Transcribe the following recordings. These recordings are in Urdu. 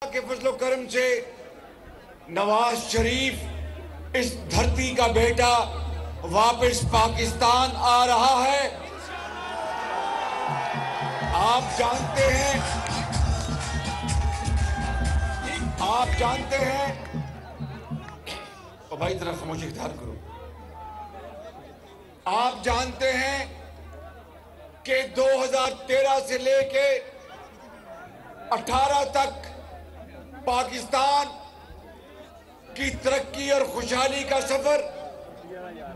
کے فضل و کرم سے نواز شریف اس دھرتی کا بیٹا واپس پاکستان آ رہا ہے۔ آپ جانتے ہیں اور بھائی ذرا خاموشی اختیار کرو۔ آپ جانتے ہیں کہ 2013 سے لے کے 18 تک پاکستان کی ترقی اور خوشحالی کا سفر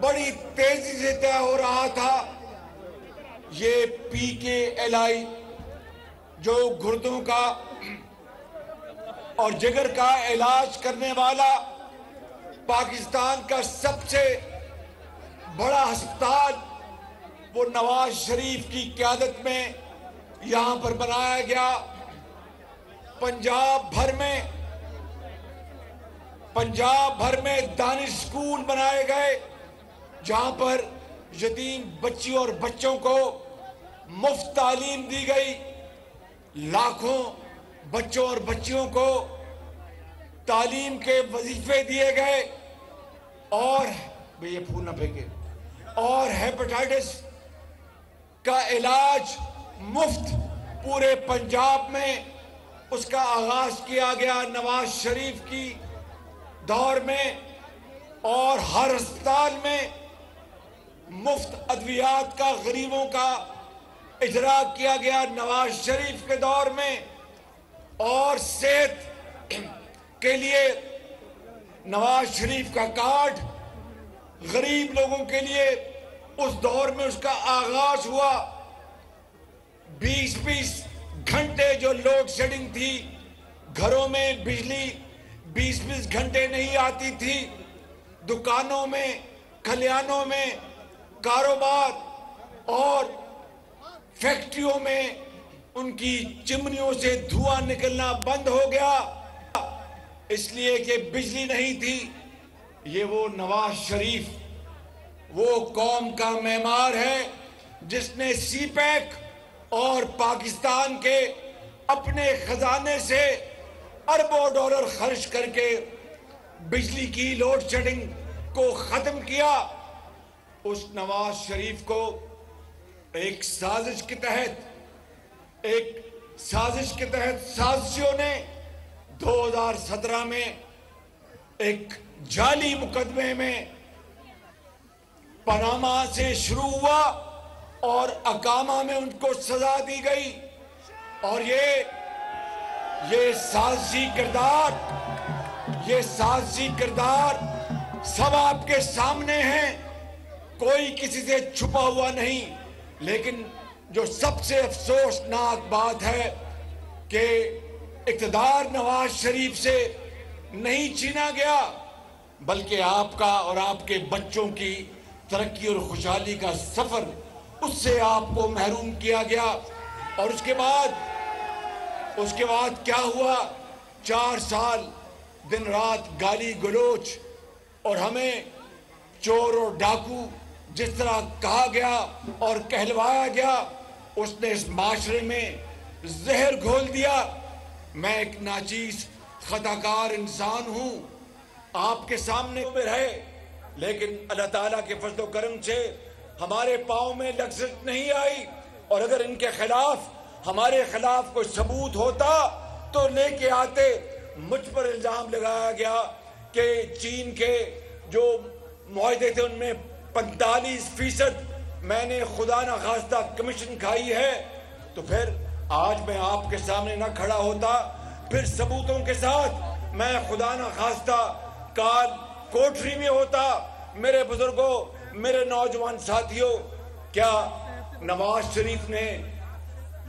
بڑی تیزی سے طے ہو رہا تھا۔ یہ PKLI جو گردوں کا اور جگر کا علاج کرنے والا پاکستان کا سب سے بڑا ہسپتال، وہ نواز شریف کی قیادت میں یہاں پر بنایا گیا۔ پنجاب بھر میں دانش سکول بنائے گئے جہاں پر یتیم بچیوں اور بچوں کو مفت تعلیم دی گئی۔ لاکھوں بچوں اور بچیوں کو تعلیم کے وظیفے دیے گئے اور یہ پھول نہ پھینکے، اور ہیپاٹائٹس کا علاج مفت پورے پنجاب میں اس کا آغاز کیا گیا نواز شریف کی دور میں، اور ہر ہسپتال میں مفت ادویات کا غریبوں کا اجرا کیا گیا نواز شریف کے دور میں، اور صحت کے لیے نواز شریف کا کارڈ غریب لوگوں کے لیے اس دور میں اس کا آغاز ہوا۔ 20 گھنٹے جو لوڈ شیڈنگ تھی، گھروں میں بجلی 20 گھنٹے نہیں آتی تھی، دکانوں میں، کھلیانوں میں، کاروبار اور فیکٹریوں میں ان کی چمنیوں سے دھواں نکلنا بند ہو گیا، اس لیے کہ بجلی نہیں تھی۔ یہ وہ نواز شریف، وہ قوم کا معمار ہے جس نے سی پیک اور پاکستان کے اپنے خزانے سے اربوں ڈالر خرچ کر کے بجلی کی لوڈ شیڈنگ کو ختم کیا۔ اس نواز شریف کو ایک سازش کے تحت سازشیوں نے 2017 میں ایک جعلی مقدمے میں پاناما سے شروع ہوا اور اقامہ میں ان کو سزا دی گئی، اور یہ سازشی کردار سب آپ کے سامنے ہیں، کوئی کسی سے چھپا ہوا نہیں۔ لیکن جو سب سے افسوسناک بات ہے کہ اقتدار نواز شریف سے نہیں چھینا گیا، بلکہ آپ کا اور آپ کے بچوں کی ترقی اور خوشحالی کا سفر اس سے آپ کو محروم کیا گیا۔ اور اس کے بعد کیا ہوا؟ 4 سال دن رات گالی گلوچ اور ہمیں چور اور ڈاکو جس طرح کہا گیا اور کہلوایا گیا، اس نے اس معاشرے میں زہر گھول دیا۔ میں ایک ناچیز خطاکار انسان ہوں، آپ کے سامنے میں رہے، لیکن اللہ تعالیٰ کے فضل و کرم سے ہمارے پاؤں میں لغزش نہیں آئی، اور اگر ان کے خلاف ہمارے خلاف کوئی ثبوت ہوتا تو لے کے آتے۔ مجھ پر الزام لگایا گیا کہ چین کے جو معاہدے تھے ان میں 45% میں نے خدا نہ خواستہ کمیشن کھائی ہے، تو پھر آج میں آپ کے سامنے نہ کھڑا ہوتا، پھر ثبوتوں کے ساتھ میں خدا نہ خواستہ کال کوٹری میں ہوتا۔ میرے بزرگوں، میرے نوجوان ساتھیوں، کیا نواز شریف نے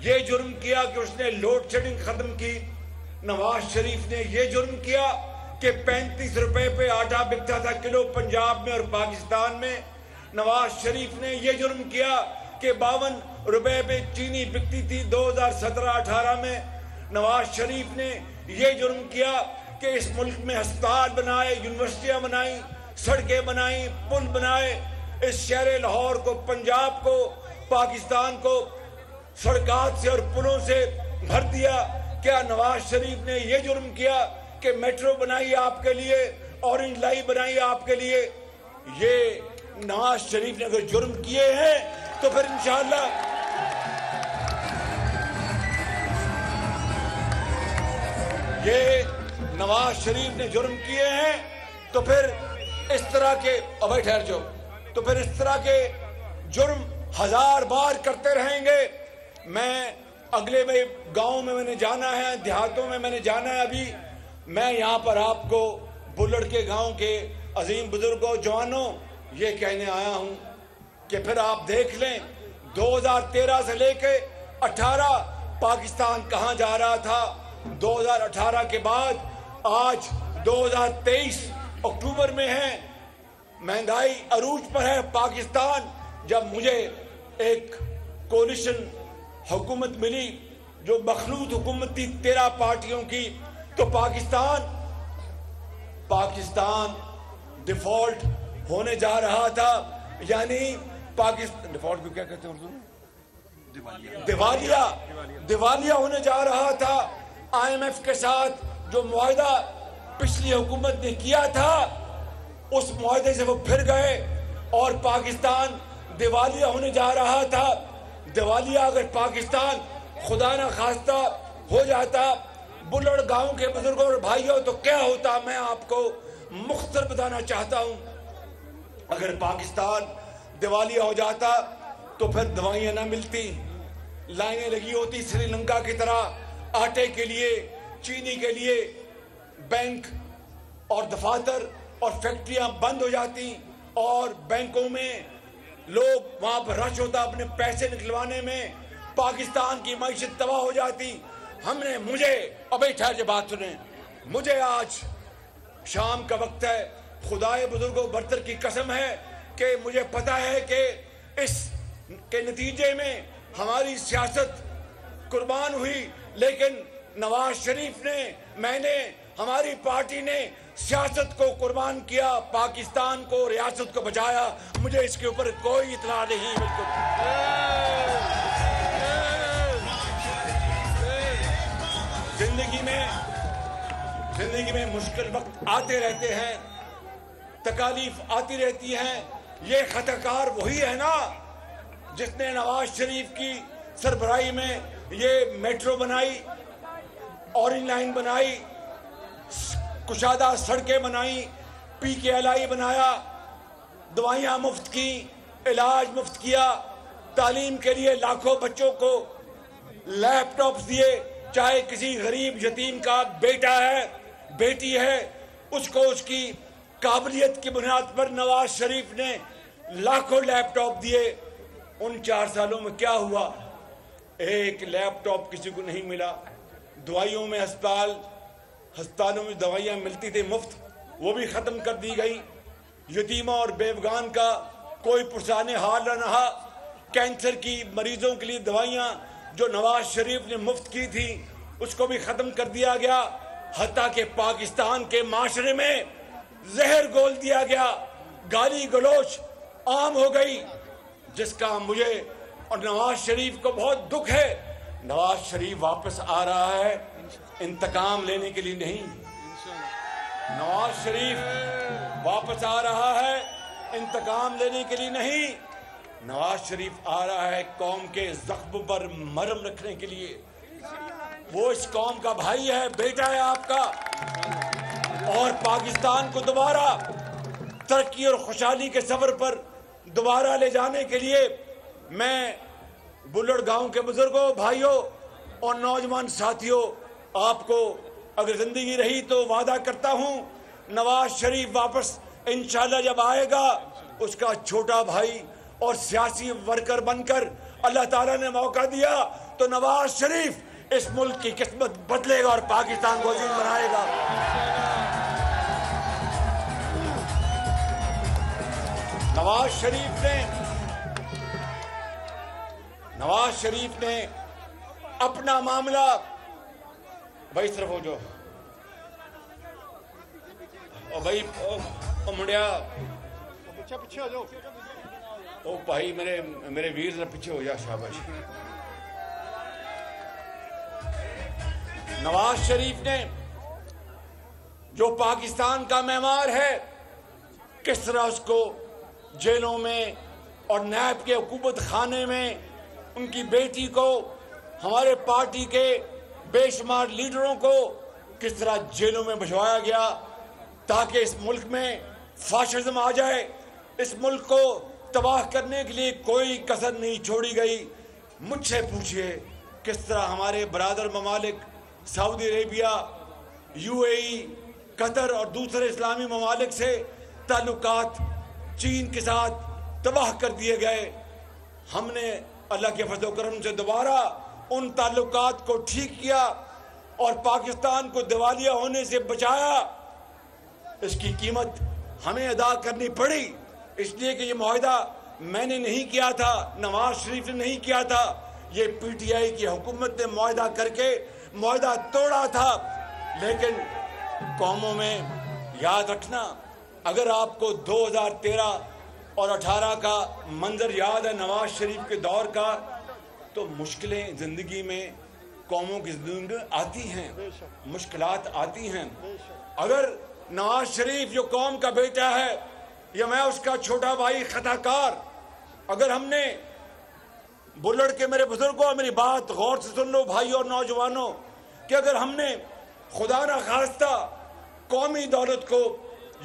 یہ جرم کیا کہ اس نے لوڈ شیڈنگ ختم کی؟ نواز شریف نے یہ جرم کیا کہ 35 روپے پہ آٹا بکتا تھا کلو پنجاب میں اور پاکستان میں؟ نواز شریف نے یہ جرم کیا کہ 52 روپے پہ چینی بکتی تھی 2017-18 میں؟ نواز شریف نے یہ جرم کیا کہ اس ملک میں ہسپتال بنائے، یونیورسٹیاں بنائیں، سڑکیں بنائیں، پل بنائے، اس شہر لاہور کو، پنجاب کو، پاکستان کو سڑکات سے اور پلوں سے بھر دیا؟ کیا نواز شریف نے یہ جرم کیا کہ میٹرو بنائی آپ کے لیے، اورنج لائن بنائی آپ کے لیے؟ یہ نواز شریف نے اگر جرم کیے ہیں تو پھر انشاءاللہ یہ نواز شریف نے جرم کیے ہیں تو پھر اس طرح کے ابھی ٹھہر جاؤ، تو پھر اس طرح کے جرم 1000 بار کرتے رہیں گے۔ میں اگلے میں گاؤں میں نے جانا ہے، دیہاتوں میں نے جانا ہے۔ ابھی میں یہاں پر آپ کو بلڑ کے گاؤں کے عظیم بزرگوں، جوانوں یہ کہنے آیا ہوں کہ پھر آپ دیکھ لیں 2013 سے لے کے 18 پاکستان کہاں جا رہا تھا، 2018 کے بعد آج 2023 اکتوبر میں ہے، مہنگائی عروج پر ہے پاکستان۔ جب مجھے ایک کولیشن حکومت ملی جو مخلوط حکومت تھی 13 پارٹیوں کی، تو پاکستان ڈیفالٹ ہونے جا رہا تھا، یعنی پاکستان ڈیفالٹ کو کیا کہتے ہیں اردو میں؟ دیوالیہ ہونے جا رہا تھا۔ IMF کے ساتھ جو معاہدہ پچھلی حکومت نے کیا تھا اس معاہدے سے وہ پھر گئے اور پاکستان دیوالیہ ہونے جا رہا تھا۔ دیوالیہ اگر پاکستان خدا نہ خواستہ ہو جاتا بلڑ گاؤں کے بزرگوں اور بھائیوں تو کیا ہوتا، میں آپ کو مختصر بتانا چاہتا ہوں۔ اگر پاکستان دیوالیہ ہو جاتا تو پھر دوائیاں نہ ملتی، لائنیں لگی ہوتی سری لنکا کی طرح آٹے کے لیے، چینی کے لیے، بینک اور دفاتر اور فیکٹریاں بند ہو جاتی اور بینکوں میں لوگ وہاں پر رش ہوتا اپنے پیسے نکلوانے میں، پاکستان کی معیشت تباہ ہو جاتی۔ مجھے ابھی ٹھہر کے بات سنیں، مجھے آج شام کا وقت ہے، خدائے بزرگوں برتر کی قسم ہے کہ مجھے پتا ہے کہ اس کے نتیجے میں ہماری سیاست قربان ہوئی، لیکن نواز شریف نے، میں نے، ہماری پارٹی نے سیاست کو قربان کیا، پاکستان کو، ریاست کو بچایا۔ مجھے اس کے اوپر کوئی اطلاع نہیں۔ بالکل زندگی میں مشکل وقت آتے رہتے ہیں، تکالیف آتی رہتی ہیں۔ یہ خطا کار وہی ہے نا جس نے نواز شریف کی سربراہی میں یہ میٹرو بنائی، اورنج لائن بنائی، کشادہ سڑکیں بنائی، PKLI بنایا، دوائیاں مفت کی، علاج مفت کیا، تعلیم کے لیے لاکھوں بچوں کو لیپ ٹاپس دیے، چاہے کسی غریب یتیم کا بیٹا ہے، بیٹی ہے، اس کو اس کی قابلیت کی بنیاد پر نواز شریف نے لاکھوں لیپ ٹاپ دیے۔ ان 4 سالوں میں کیا ہوا؟ ایک لیپ ٹاپ کسی کو نہیں ملا۔ دوائیوں میں ہسپتالوں میں دوائیاں ملتی تھی مفت، وہ بھی ختم کر دی گئی۔ یتیموں اور بیوگان کا کوئی پرسان حال نہ رہا۔ کینسر کی مریضوں کے لیے دوائیاں جو نواز شریف نے مفت کی تھی اس کو بھی ختم کر دیا گیا، حتیٰ کہ پاکستان کے معاشرے میں زہر گھول دیا گیا، گالی گلوچ عام ہو گئی، جس کا مجھے اور نواز شریف کو بہت دکھ ہے۔ نواز شریف واپس آ رہا ہے انتقام لینے کے لیے نہیں، نواز شریف واپس آ رہا ہے انتقام لینے کے لیے نہیں، نواز شریف آ رہا ہے قوم کے زخم پر مرہم رکھنے کے لیے۔ وہ اس قوم کا بھائی ہے، بیٹا ہے آپ کا، اور پاکستان کو دوبارہ ترقی اور خوشحالی کے سفر پر دوبارہ لے جانے کے لیے میں بلڑ گاؤں کے بزرگوں، بھائیوں اور نوجوان ساتھیوں، آپ کو اگر زندگی رہی تو وعدہ کرتا ہوں نواز شریف واپس انشاءاللہ جب آئے گا اس کا چھوٹا بھائی اور سیاسی ورکر بن کر اللہ تعالیٰ نے موقع دیا تو نواز شریف اس ملک کی قسمت بدلے گا اور پاکستان کو عظیم بنائے گا۔ نواز شریف نے اپنا معاملہ، بھائی صرف ہو جو او بھائی او منڈیا پیچھے ہو جاؤ، او بھائی میرے ویر ذرا پیچھے ہو جا، شاباش۔ نواز شریف نے جو پاکستان کا معمار ہے کس طرح اس کو جیلوں میں اور نیب کے حکومت خانے میں ان کی بیٹی کو ہمارے پارٹی کے بے شمار لیڈروں کو کس طرح جیلوں میں بھجوایا گیا تاکہ اس ملک میں فاشزم آ جائے. اس ملک کو تباہ کرنے کے لیے کوئی کسر نہیں چھوڑی گئی. مجھ سے پوچھئے کس طرح ہمارے برادر ممالک سعودی عربیہ، UAE، قطر اور دوسرے اسلامی ممالک سے تعلقات چین کے ساتھ تباہ کر دیے گئے. ہم نے اللہ کے فضل و کرم سے دوبارہ ان تعلقات کو ٹھیک کیا اور پاکستان کو دیوالیہ ہونے سے بچایا. اس کی قیمت ہمیں ادا کرنی پڑی اس لیے کہ یہ معاہدہ میں نے نہیں کیا تھا، نواز شریف نے نہیں کیا تھا، یہ PTI کی حکومت نے معاہدہ کر کے معاہدہ توڑا تھا. لیکن قوموں میں یاد رکھنا، اگر آپ کو 2013 اور 18 کا منظر یاد ہے نواز شریف کے دور کا، تو مشکلیں زندگی میں قوموں کی زندگی میں آتی ہیں، مشکلات آتی ہیں. اگر نواز شریف جو قوم کا بیٹا ہے یا میں اس کا چھوٹا بھائی خطا کار، اگر ہم نے بلڑ کے میرے بزرگوں میری بات غور سے سن لو بھائی اور نوجوانوں، کہ اگر ہم نے خدا نہ خواستہ قومی دولت کو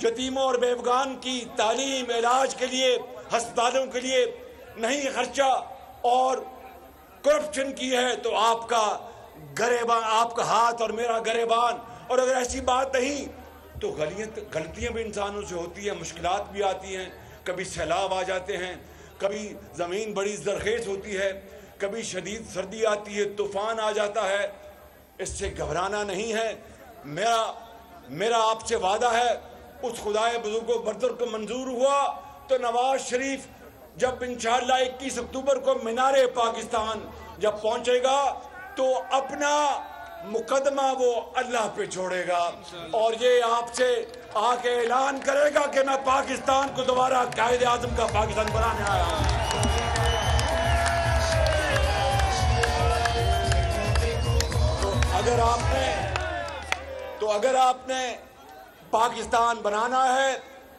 یتیموں اور بیوگان کی تعلیم، علاج کے لیے، ہسپتالوں کے لیے نہیں خرچہ اور کرپشن کی ہے تو آپ کا گریبان، آپ کا ہاتھ اور میرا گریبان. اور اگر ایسی بات نہیں تو غلطیاں بھی انسانوں سے ہوتی ہیں، مشکلات بھی آتی ہیں، کبھی سیلاب آ جاتے ہیں، کبھی زمین بڑی زرخیز ہوتی ہے، کبھی شدید سردی آتی ہے، طوفان آ جاتا ہے. اس سے گھبرانا نہیں ہے. میرا آپ سے وعدہ ہے، اس خدائے بزرگ و برتر کو منظور ہوا تو نواز شریف جب انشاءاللہ 21 اکتوبر کو مینار پاکستان جب پہنچے گا تو اپنا مقدمہ وہ اللہ پہ چھوڑے گا اور یہ آپ سے آ کے اعلان کرے گا کہ میں پاکستان کو دوبارہ قائد اعظم کا پاکستان بنانے آیا ہوں. تو اگر آپ نے پاکستان بنانا ہے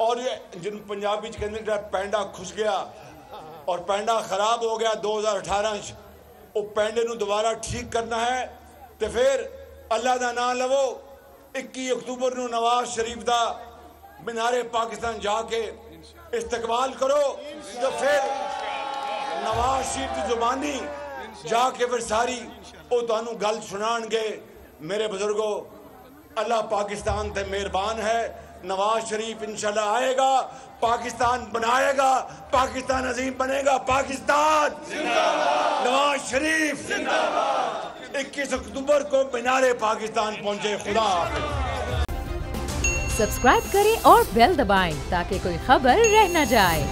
اور یہ جن پنجابی کے اندر پینڈا کھس گیا اور پینڈا خراب ہو گیا 2018 وہ پینڈے نو دوبارہ ٹھیک کرنا ہے تو پھر اللہ دا نام لو 21 اکتوبر نو نواز شریف دا مینار پاکستان جا کے استقبال کرو تو پھر نواز شریف کی زبانی جا کے پھر ساری وہ تانوں گل سنان گے. میرے بزرگوں اللہ پاکستان تے مہربان ہے. نواز شریف انشاءاللہ آئے گا، پاکستان بنائے گا، پاکستان عظیم بنے گا. پاکستان زندہ باد، نواز شریف زندہ باد. 21 اکتوبر کو مینار پاکستان پہنچے. خدا حافظ. سبسکرائب کریں اور بیل دبائیں تاکہ کوئی خبر رہ نہ جائے.